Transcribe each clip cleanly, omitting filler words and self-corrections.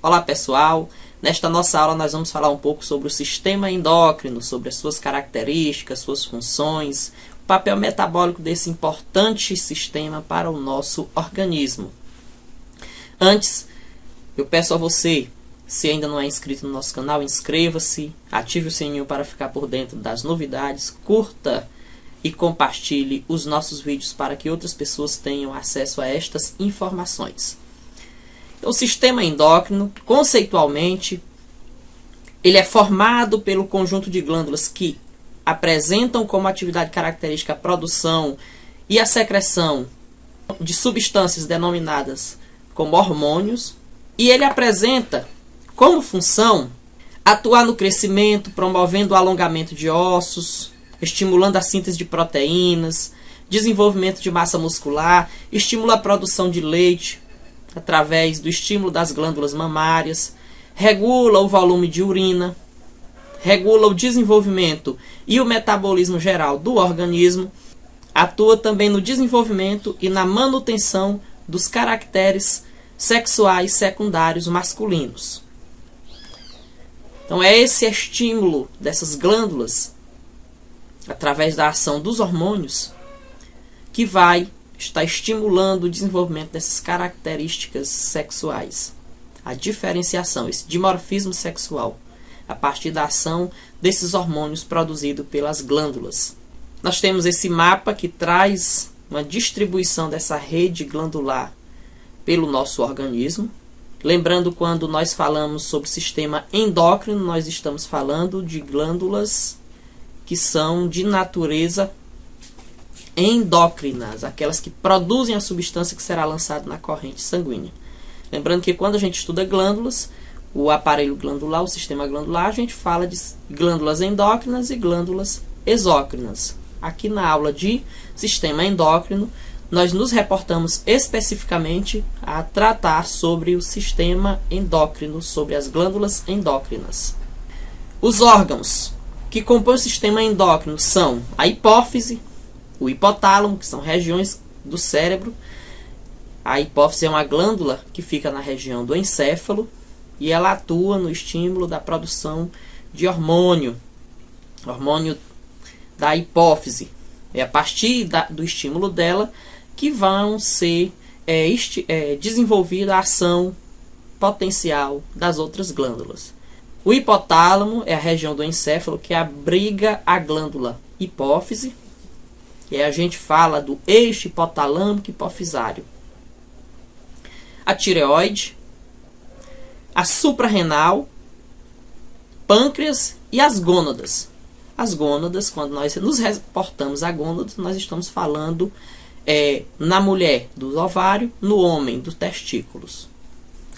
Olá pessoal, nesta nossa aula nós vamos falar um pouco sobre o sistema endócrino, sobre as suas características, suas funções, o papel metabólico desse importante sistema para o nosso organismo. Antes, eu peço a você, se ainda não é inscrito no nosso canal, inscreva-se, ative o sininho para ficar por dentro das novidades, curta e compartilhe os nossos vídeos para que outras pessoas tenham acesso a estas informações. O sistema endócrino, conceitualmente, ele é formado pelo conjunto de glândulas que apresentam como atividade característica a produção e a secreção de substâncias denominadas como hormônios, e ele apresenta como função atuar no crescimento, promovendo o alongamento de ossos, estimulando a síntese de proteínas, desenvolvimento de massa muscular, estimula a produção de leite, através do estímulo das glândulas mamárias, regula o volume de urina, regula o desenvolvimento e o metabolismo geral do organismo, atua também no desenvolvimento e na manutenção dos caracteres sexuais secundários masculinos. Então é esse estímulo dessas glândulas, através da ação dos hormônios, que vai está estimulando o desenvolvimento dessas características sexuais. A diferenciação, esse dimorfismo sexual, a partir da ação desses hormônios produzidos pelas glândulas. Nós temos esse mapa que traz uma distribuição dessa rede glandular pelo nosso organismo. Lembrando, quando nós falamos sobre sistema endócrino, nós estamos falando de glândulas que são de natureza endócrinas, aquelas que produzem a substância que será lançada na corrente sanguínea. Lembrando que quando a gente estuda glândulas, o aparelho glandular, o sistema glandular, a gente fala de glândulas endócrinas e glândulas exócrinas. Aqui na aula de sistema endócrino, nós nos reportamos especificamente a tratar sobre o sistema endócrino, sobre as glândulas endócrinas. Os órgãos que compõem o sistema endócrino são a hipófise, o hipotálamo, que são regiões do cérebro. A hipófise é uma glândula que fica na região do encéfalo e ela atua no estímulo da produção de hormônio da hipófise. É a partir do estímulo dela que vão ser desenvolvida a ação potencial das outras glândulas. O hipotálamo é a região do encéfalo que abriga a glândula hipófise, e a gente fala do eixo hipotalâmico hipofisário. A tireoide, a suprarrenal, pâncreas e as gônadas. As gônadas, quando nós nos reportamos a gônadas, nós estamos falando na mulher do ovário, no homem dos testículos.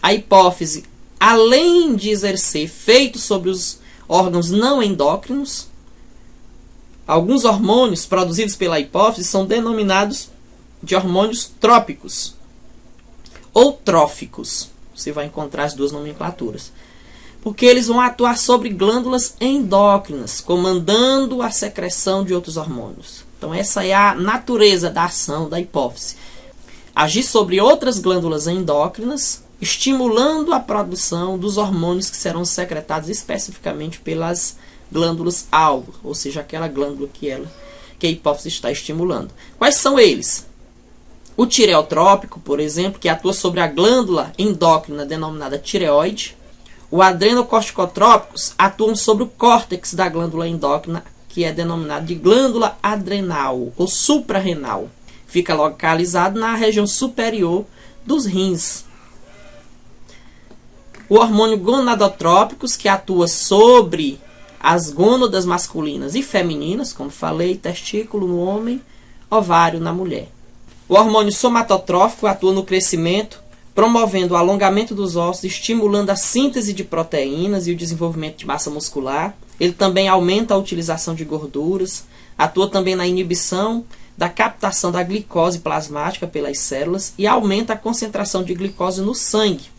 A hipófise, além de exercer efeito sobre os órgãos não endócrinos, alguns hormônios produzidos pela hipófise são denominados de hormônios trópicos ou tróficos. Você vai encontrar as duas nomenclaturas. Porque eles vão atuar sobre glândulas endócrinas, comandando a secreção de outros hormônios. Então essa é a natureza da ação da hipófise. Agir sobre outras glândulas endócrinas, estimulando a produção dos hormônios que serão secretados especificamente pelas glândulas alvo, ou seja, aquela glândula que a hipófise está estimulando. Quais são eles? O tireotrópico, por exemplo, que atua sobre a glândula endócrina denominada tireoide. O adrenocorticotrópicos atuam sobre o córtex da glândula endócrina, que é denominado de glândula adrenal ou suprarrenal. Fica localizado na região superior dos rins. O hormônio gonadotrópicos, que atua sobre as gônadas masculinas e femininas, como falei, testículo no homem, ovário na mulher. O hormônio somatotrófico atua no crescimento, promovendo o alongamento dos ossos, estimulando a síntese de proteínas e o desenvolvimento de massa muscular. Ele também aumenta a utilização de gorduras, atua também na inibição da captação da glicose plasmática pelas células e aumenta a concentração de glicose no sangue.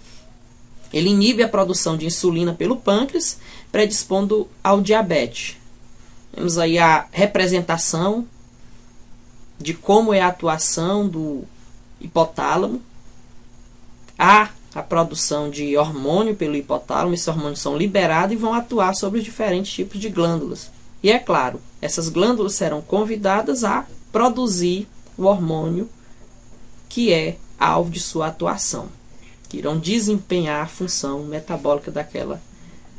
Ele inibe a produção de insulina pelo pâncreas, predispondo ao diabetes. Temos aí a representação de como é a atuação do hipotálamo. A a produção de hormônio pelo hipotálamo. Esses hormônios são liberados e vão atuar sobre os diferentes tipos de glândulas. E é claro, essas glândulas serão convidadas a produzir o hormônio que é alvo de sua atuação, que irão desempenhar a função metabólica daquela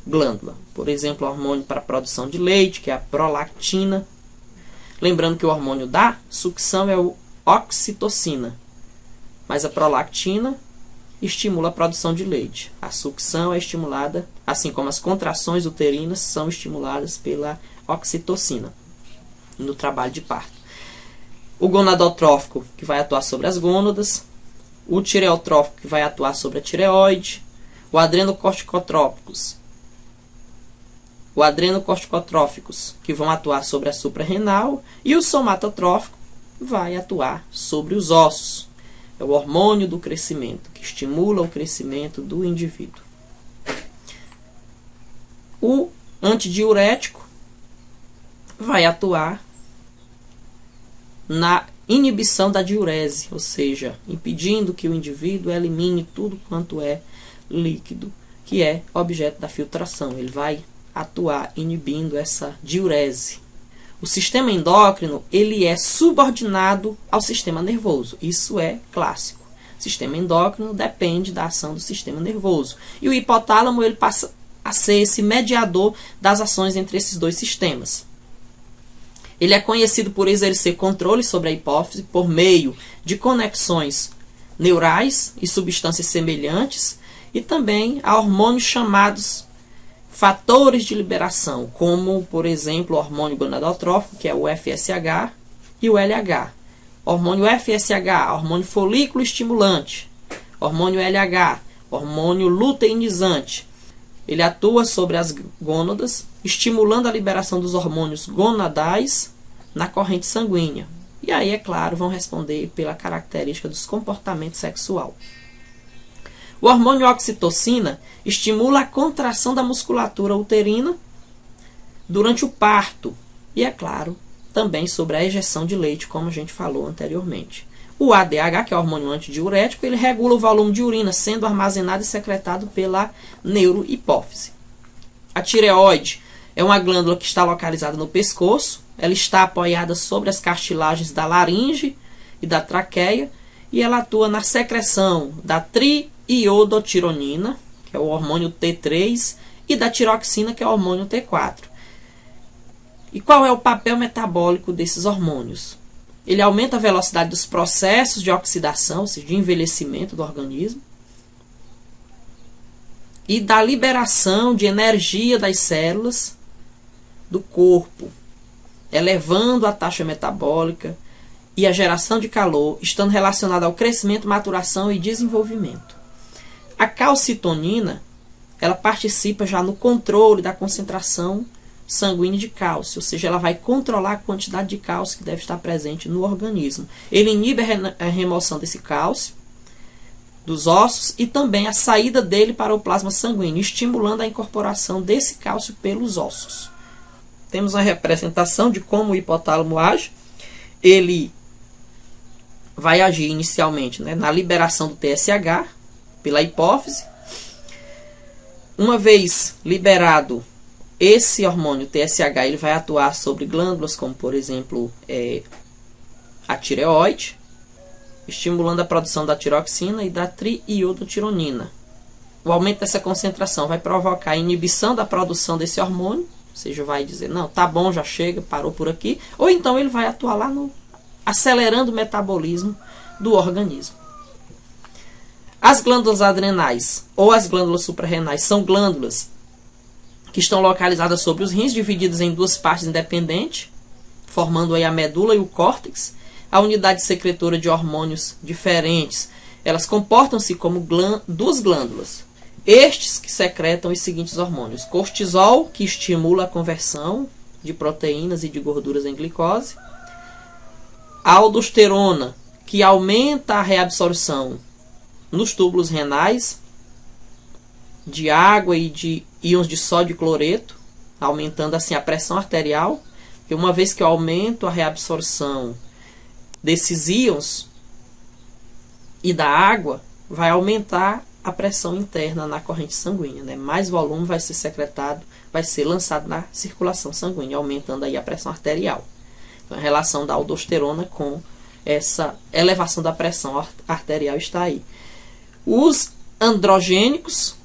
glândula. Por exemplo, o hormônio para a produção de leite, que é a prolactina. Lembrando que o hormônio da sucção é o oxitocina, mas a prolactina estimula a produção de leite. A sucção é estimulada, assim como as contrações uterinas são estimuladas pela oxitocina no trabalho de parto. O gonadotrófico, que vai atuar sobre as gônadas. O tireotrófico, que vai atuar sobre a tireoide. O adrenocorticotróficos, que vão atuar sobre a suprarrenal. E o somatotrófico vai atuar sobre os ossos. É o hormônio do crescimento, que estimula o crescimento do indivíduo. O antidiurético vai atuar na inibição da diurese, ou seja, impedindo que o indivíduo elimine tudo quanto é líquido, que é objeto da filtração. Ele vai atuar inibindo essa diurese. O sistema endócrino, ele é subordinado ao sistema nervoso. Isso é clássico. O sistema endócrino depende da ação do sistema nervoso. E o hipotálamo, ele passa a ser esse mediador das ações entre esses dois sistemas. Ele é conhecido por exercer controle sobre a hipófise por meio de conexões neurais e substâncias semelhantes, e também a hormônios chamados fatores de liberação, como, por exemplo, o hormônio gonadotrófico, que é o FSH, e o LH. Hormônio FSH, hormônio folículo estimulante. Hormônio LH, hormônio luteinizante. Ele atua sobre as gônadas, estimulando a liberação dos hormônios gonadais na corrente sanguínea. E aí, é claro, vão responder pela característica dos comportamentos sexual. O hormônio oxitocina estimula a contração da musculatura uterina durante o parto. E, é claro, também sobre a ejeção de leite, como a gente falou anteriormente. O ADH, que é o hormônio antidiurético, ele regula o volume de urina, sendo armazenado e secretado pela neurohipófise. A tireoide é uma glândula que está localizada no pescoço. Ela está apoiada sobre as cartilagens da laringe e da traqueia, e ela atua na secreção da triiodotironina, que é o hormônio T3, e da tiroxina, que é o hormônio T4. E qual é o papel metabólico desses hormônios? Ele aumenta a velocidade dos processos de oxidação, ou seja, de envelhecimento do organismo, e da liberação de energia das células do corpo, elevando a taxa metabólica e a geração de calor, estando relacionada ao crescimento, maturação e desenvolvimento. A calcitonina, ela participa já no controle da concentração sanguínea de cálcio, ou seja, ela vai controlar a quantidade de cálcio que deve estar presente no organismo. Ele inibe a remoção desse cálcio dos ossos e também a saída dele para o plasma sanguíneo, estimulando a incorporação desse cálcio pelos ossos. Temos a representação de como o hipotálamo age. Ele vai agir inicialmente, na liberação do TSH pela hipófise. Uma vez liberado esse hormônio TSH, ele vai atuar sobre glândulas como, por exemplo, a tireoide, estimulando a produção da tiroxina e da triiodotironina. O aumento dessa concentração vai provocar a inibição da produção desse hormônio, ou seja, vai dizer, não, tá bom, já chega, parou por aqui. Ou então ele vai atuar lá acelerando o metabolismo do organismo. As glândulas adrenais ou as glândulas suprarrenais são glândulas que estão localizadas sobre os rins, divididas em duas partes independentes, formando aí a medula e o córtex. A unidade secretora de hormônios diferentes, elas comportam-se como duas glândulas. Estes que secretam os seguintes hormônios: cortisol, que estimula a conversão de proteínas e de gorduras em glicose; a aldosterona, que aumenta a reabsorção nos túbulos renais de água e de íons de sódio e cloreto, aumentando assim a pressão arterial. E uma vez que eu aumento a reabsorção desses íons e da água, vai aumentar a pressão interna na corrente sanguínea, né? Mais volume vai ser secretado, vai ser lançado na circulação sanguínea, aumentando aí a pressão arterial. Então, a relação da aldosterona com essa elevação da pressão arterial está aí. Os androgênicos,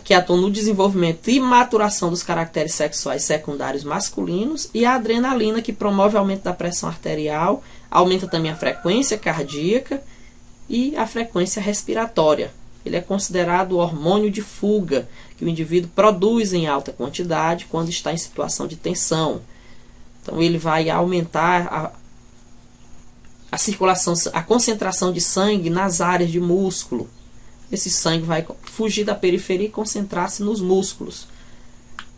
que atuam no desenvolvimento e maturação dos caracteres sexuais secundários masculinos, e a adrenalina, que promove o aumento da pressão arterial, aumenta também a frequência cardíaca e a frequência respiratória. Ele é considerado o hormônio de fuga, que o indivíduo produz em alta quantidade quando está em situação de tensão. Então, ele vai aumentar a circulação, a concentração de sangue nas áreas de músculo. Esse sangue vai fugir da periferia e concentrar-se nos músculos.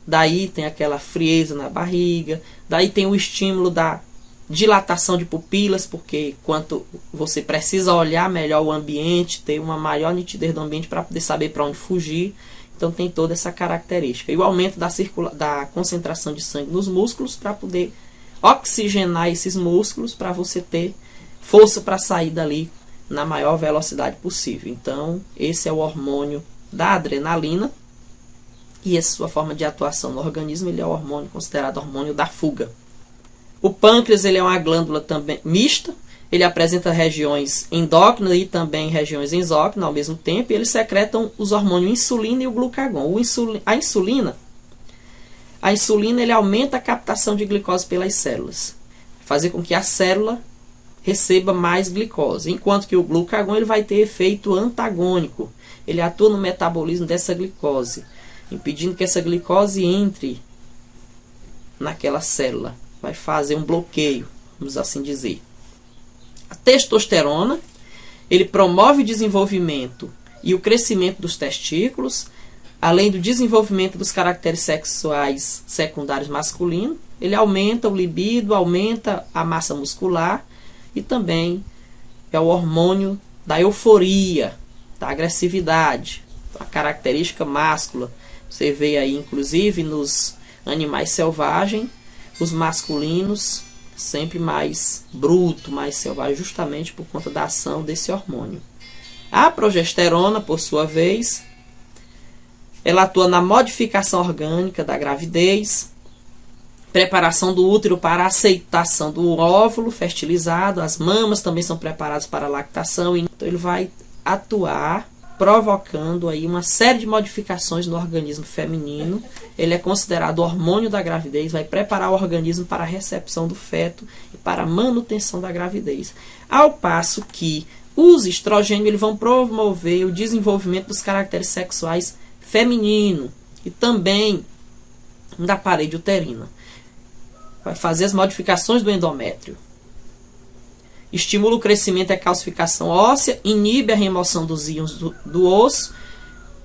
Daí tem aquela frieza na barriga, daí tem o estímulo da dilatação de pupilas, porque quanto você precisa olhar melhor o ambiente, ter uma maior nitidez do ambiente para poder saber para onde fugir. Então tem toda essa característica. E o aumento da concentração de sangue nos músculos para poder oxigenar esses músculos para você ter força para sair dali na maior velocidade possível. Então esse é o hormônio da adrenalina. E essa sua forma de atuação no organismo, ele é o hormônio considerado hormônio da fuga. O pâncreas, ele é uma glândula também mista, ele apresenta regiões endócrinas e também regiões exócrinas ao mesmo tempo, e eles secretam os hormônios insulina e o glucagon. A insulina ele aumenta a captação de glicose pelas células, fazer com que a célula receba mais glicose, enquanto que o glucagon ele vai ter efeito antagônico, ele atua no metabolismo dessa glicose, impedindo que essa glicose entre naquela célula. Vai fazer um bloqueio, vamos assim dizer. A testosterona, ele promove o desenvolvimento e o crescimento dos testículos, além do desenvolvimento dos caracteres sexuais secundários masculinos. Ele aumenta o libido, aumenta a massa muscular e também é o hormônio da euforia, da agressividade, a característica máscula. Você vê aí, inclusive, nos animais selvagens, os masculinos sempre mais bruto, mais selvagem, justamente por conta da ação desse hormônio. A progesterona, por sua vez, ela atua na modificação orgânica da gravidez, preparação do útero para a aceitação do óvulo fertilizado, as mamas também são preparadas para a lactação, então ele vai atuar provocando aí uma série de modificações no organismo feminino. Ele é considerado o hormônio da gravidez, vai preparar o organismo para a recepção do feto e para a manutenção da gravidez. Ao passo que os estrogênios eles vão promover o desenvolvimento dos caracteres sexuais femininos e também da parede uterina. Vai fazer as modificações do endométrio. Estimula o crescimento e a calcificação óssea, inibe a remoção dos íons do osso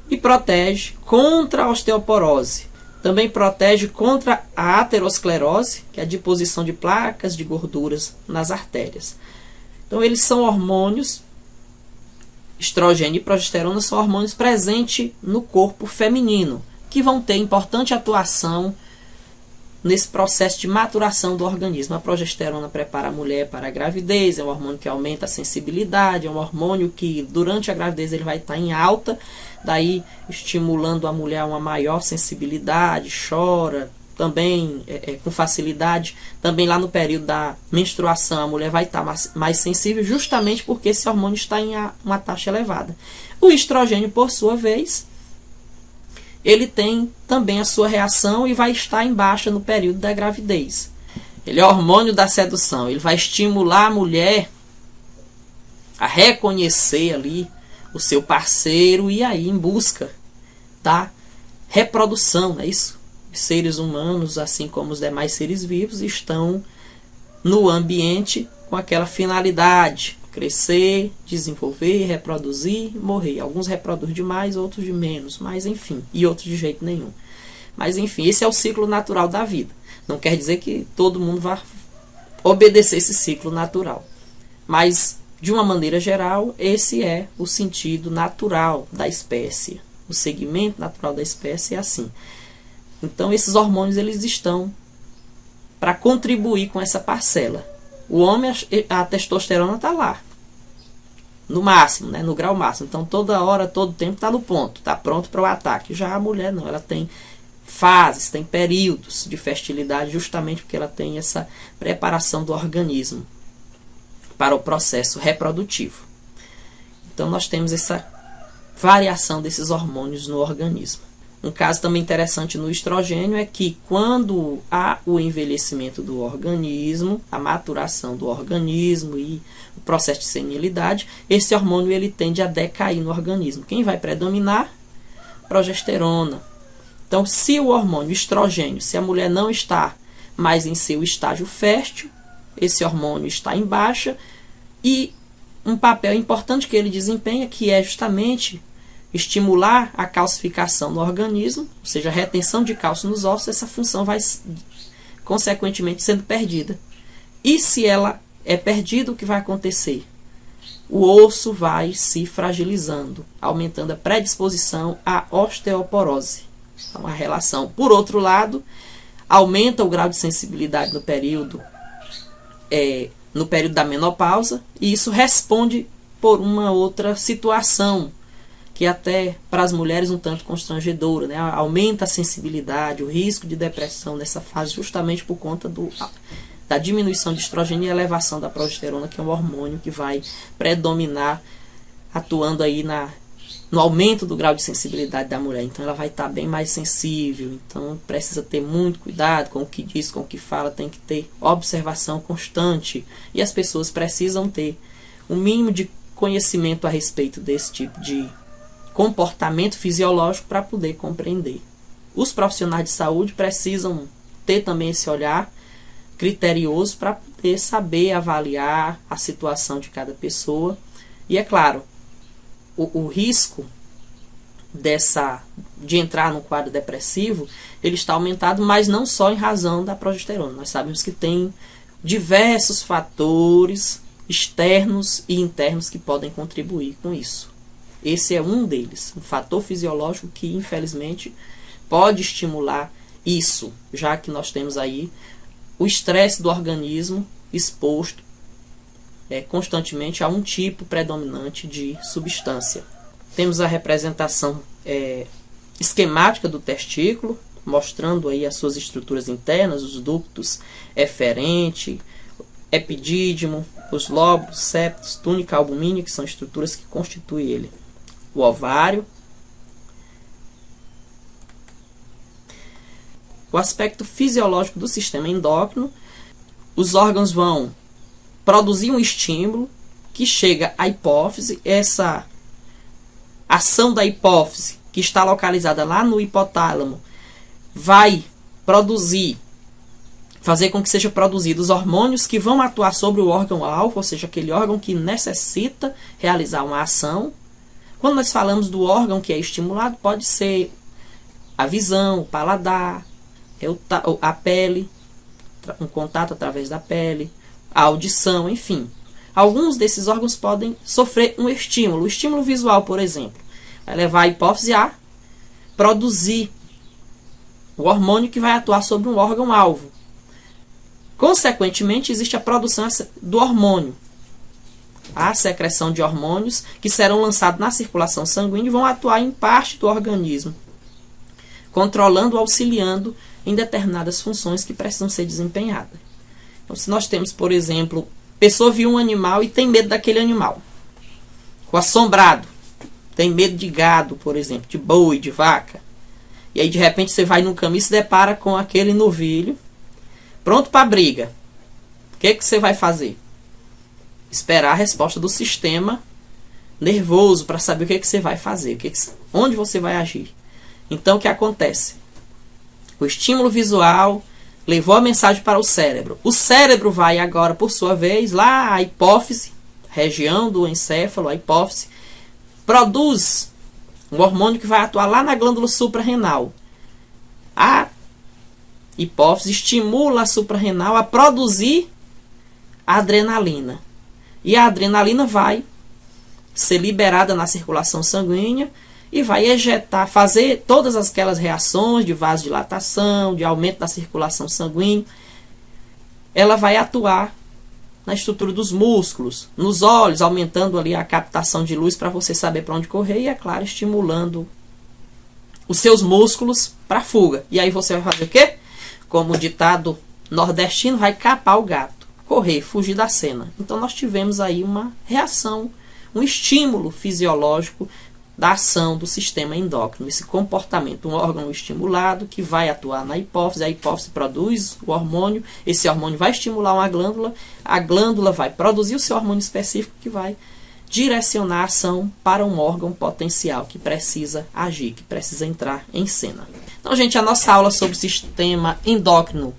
e protege contra a osteoporose. Também protege contra a aterosclerose, que é a deposição de placas de gorduras nas artérias. Então, eles são hormônios, estrogênio e progesterona são hormônios presentes no corpo feminino, que vão ter importante atuação nesse processo de maturação do organismo. A progesterona prepara a mulher para a gravidez, é um hormônio que aumenta a sensibilidade, é um hormônio que durante a gravidez ele vai estar em alta, daí estimulando a mulher a uma maior sensibilidade, chora também com facilidade. Também lá no período da menstruação a mulher vai estar mais sensível, justamente porque esse hormônio está em uma taxa elevada. O estrogênio, por sua vez, ele tem também a sua reação e vai estar em baixa no período da gravidez. Ele é o hormônio da sedução. Ele vai estimular a mulher a reconhecer ali o seu parceiro e aí em busca da reprodução, não é isso? Os seres humanos, assim como os demais seres vivos, estão no ambiente com aquela finalidade: crescer, desenvolver, reproduzir, morrer. Alguns reproduzem de mais, outros de menos, mas enfim, e outros de jeito nenhum. Mas enfim, esse é o ciclo natural da vida. Não quer dizer que todo mundo vá obedecer esse ciclo natural. Mas, de uma maneira geral, esse é o sentido natural da espécie. O segmento natural da espécie é assim. Então, esses hormônios eles estão para contribuir com essa parcela. O homem, a testosterona está lá. no máximo, né, no grau máximo. Então toda hora, todo tempo está no ponto, está pronto para o ataque. Já a mulher não, ela tem fases, tem períodos de fertilidade, justamente porque ela tem essa preparação do organismo para o processo reprodutivo. Então nós temos essa variação desses hormônios no organismo. Um caso também interessante no estrogênio é que quando há o envelhecimento do organismo, a maturação do organismo e o processo de senilidade, esse hormônio ele tende a decair no organismo. Quem vai predominar? Progesterona. Então, se o hormônio estrogênio, se a mulher não está mais em seu estágio fértil, esse hormônio está em baixa, e um papel importante que ele desempenha, que é justamente estimular a calcificação no organismo, ou seja, a retenção de cálcio nos ossos, essa função vai consequentemente sendo perdida. E se ela é perdida, o que vai acontecer? O osso vai se fragilizando, aumentando a predisposição à osteoporose. Então, a relação, por outro lado, aumenta o grau de sensibilidade no período da menopausa, e isso responde por uma outra situação, que até para as mulheres um tanto constrangedora, né? Aumenta a sensibilidade, o risco de depressão nessa fase, justamente por conta da diminuição de estrogênio e elevação da progesterona, que é um hormônio que vai predominar, atuando aí no aumento do grau de sensibilidade da mulher. Então ela vai estar bem mais sensível, então precisa ter muito cuidado com o que diz, com o que fala, tem que ter observação constante, e as pessoas precisam ter um mínimo de conhecimento a respeito desse tipo de comportamento fisiológico para poder compreender. Os profissionais de saúde precisam ter também esse olhar criterioso para poder saber avaliar a situação de cada pessoa. E é claro, o risco de entrar no quadro depressivo, ele está aumentado, mas não só em razão da progesterona. Nós sabemos que tem diversos fatores externos e internos que podem contribuir com isso. Esse é um deles, um fator fisiológico que, infelizmente, pode estimular isso, já que nós temos aí o estresse do organismo exposto constantemente a um tipo predominante de substância. Temos a representação esquemática do testículo, mostrando aí as suas estruturas internas, os ductos eferente, epidídimo, os lóbulos, septos, túnica albumínea, que são estruturas que constituem ele. O ovário. O aspecto fisiológico do sistema endócrino. Os órgãos vão produzir um estímulo que chega à hipófise. Essa ação da hipófise, que está localizada lá no hipotálamo, vai fazer com que sejam produzidos hormônios que vão atuar sobre o órgão-alvo, ou seja, aquele órgão que necessita realizar uma ação. Quando nós falamos do órgão que é estimulado, pode ser a visão, o paladar, a pele, um contato através da pele, a audição, enfim. Alguns desses órgãos podem sofrer um estímulo. O estímulo visual, por exemplo, vai levar a hipófise a produzir o hormônio que vai atuar sobre um órgão-alvo. Consequentemente, existe a produção do hormônio. A secreção de hormônios que serão lançados na circulação sanguínea e vão atuar em parte do organismo, controlando, auxiliando em determinadas funções que precisam ser desempenhadas. Então, se nós temos, por exemplo, pessoa viu um animal e tem medo daquele animal, ficou assombrado, tem medo de gado, por exemplo, de boi, de vaca, e aí de repente você vai num caminho e se depara com aquele novilho, pronto para a briga. O que você vai fazer? Esperar a resposta do sistema nervoso para saber o que você vai fazer, onde você vai agir. Então, o que acontece? O estímulo visual levou a mensagem para o cérebro. O cérebro vai agora, por sua vez, lá à hipófise, região do encéfalo, a hipófise, produz um hormônio que vai atuar lá na glândula suprarrenal. A hipófise estimula a suprarrenal a produzir a adrenalina. E a adrenalina vai ser liberada na circulação sanguínea e vai ejetar, fazer todas aquelas reações de vasodilatação, de aumento da circulação sanguínea. Ela vai atuar na estrutura dos músculos, nos olhos, aumentando ali a captação de luz para você saber para onde correr e, é claro, estimulando os seus músculos para fuga. E aí você vai fazer o quê? Como o ditado nordestino, vai capar o gato, correr, fugir da cena. Então nós tivemos aí uma reação, um estímulo fisiológico da ação do sistema endócrino, esse comportamento, um órgão estimulado que vai atuar na hipófise, a hipófise produz o hormônio, esse hormônio vai estimular uma glândula, a glândula vai produzir o seu hormônio específico que vai direcionar a ação para um órgão potencial que precisa agir, que precisa entrar em cena. Então, gente, a nossa aula sobre o sistema endócrino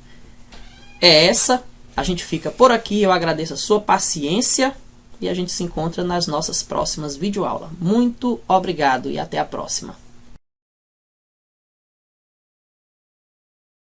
é essa. A gente fica por aqui, eu agradeço a sua paciência e a gente se encontra nas nossas próximas videoaulas. Muito obrigado e até a próxima.